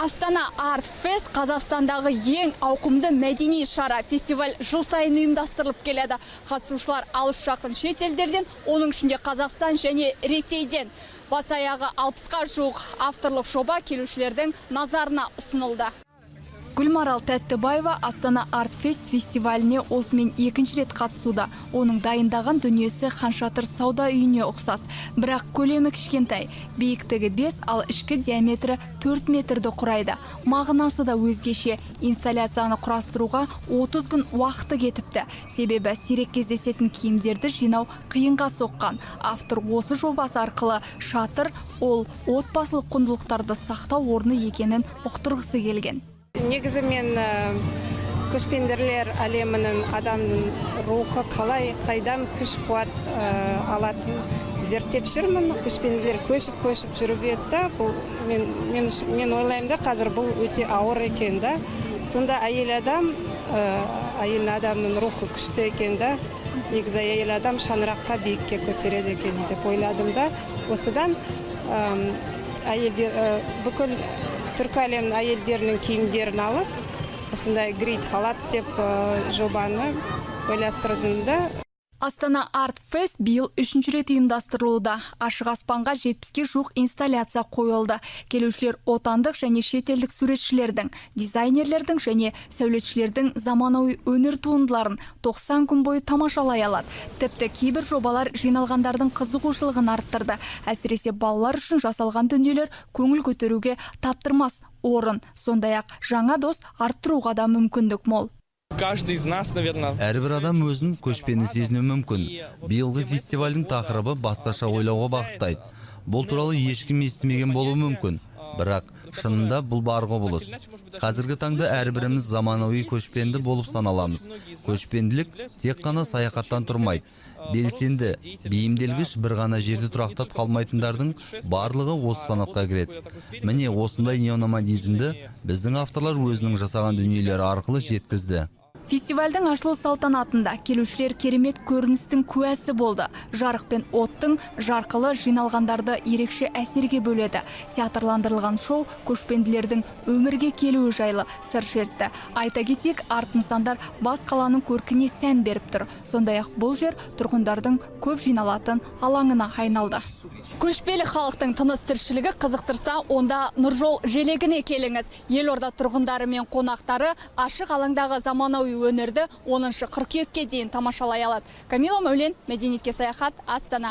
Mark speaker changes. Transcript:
Speaker 1: Астана Арт Фест Қазақстандағы ең ауқымды мәдени шара. Фестиваль жыл сайын ұйымдастырылып келеді. Қатысушылар алыс жақын шет елдерден, оның ішінде Қазақстан және Ресейден. Бас аяғы 60-қа жуық авторлық жоба келушілердің назарына ұсынылды. Гүлмарал Тәттібаева Астана Арт Фест фестиваліне осымен екінші рет қатысуда. Оның дайындаған дүниесі Ханшатыр сауда үйіне ұқсас. Бірақ көлемі кішкентай. Биіктігі 5, ал ішкі диаметрі 4 метрді құрайды. Мағынасы да өзгеше. Инсталляцияны құрастыруға 30 күн уақыты кетіпті. Себебі сирек кездесетін киімдерді жинау қиынға соққан. Автор осы жобасы арқылы шатыр, ол отбасылық құндылықтарды сақтау орны екенін ұқтырғысы келген.
Speaker 2: Негізі мен көшпенділер әлемінің адамның рухы қалай, қайдан күш қуат алатын зерттеп жүрмін. Көшпенділер көшіп жүріп еді. Мен ойлаймын да, қазір бұл өте ауыр екен да. Сонда әйел адамның рухы күшті екен да. Негізі әйел адам шаңыраққа биікке көтереді екен деп ойладым да. Осыдан бүкіл түркі әлемінің әйелдерінің киімдерін алып, осындай грид халат деп жобаны ойластырдым да.
Speaker 1: Астана Арт Фест биыл 3-ші рет ұйымдастырылуда. Ашық аспанға 70-ке жуық инсталляция қойылды. Келушілер отандық және шетелдік суретшілердің, дизайнерлердің және сәулетшілердің заманауи өнер туындыларын 90 күн бойы тамашалай алады. Тіпті кейбір жобалар жиналғандардың қызығушылығын арттырды. Әсіресе балалар үшін жасалған дүниелер көңіл көтеруге таптырмас орын. Сондай-ақ жаңа дос арттыруға да мүмкіндік мол.
Speaker 3: Әрбір адам өзін көшпенді сезіну мүмкін. Биылғы фестивальдің тақырыбы басқаша ойлауға бағыттайды. Бұл туралы ешкім естімеген болуы мүмкін. Бірақ шынында бұл бар құбылыс. Қазіргі таңда әрбіріміз заманауи көшпенді болып саналамыз. Көшпенділік тек қана саяхаттан тұрмайды. Белсенді, бейімделгіш бір ғана жерде тұрақтап қалмайтындардың барлығы осы санатқа кіреді. Міне осындай неономадизмді біздің авторлар өзінің жасаған дүниелері арқылы жеткізді.
Speaker 1: Фестивальдің ашылу салтанатында келушілер керемет көріністің куәсі болды. Жарық пен оттың жарқылы жиналғандарды ерекше әсерге бөледі. Театрландырылған шоу көшпенділердің өмірге келуі жайлы сыр шертті. Айта кетейік, арт нысандар бас қаланың көркіне сән беріп тұр. Сондай-ақ бұл жер тұрғындардың көп жиналатын алаңына айналды. Көшпелі халықтың тыныс тіршілігі қызықтырса, онда Нұржол желегіне келіңіз. Елорда тұрғындары мен қонақтары ашық алаңдағы заманауи өнерді 10 қыркүйекке дейін тамашалай алады. Камила Мәулен, мәдениетке саяхат, Астана.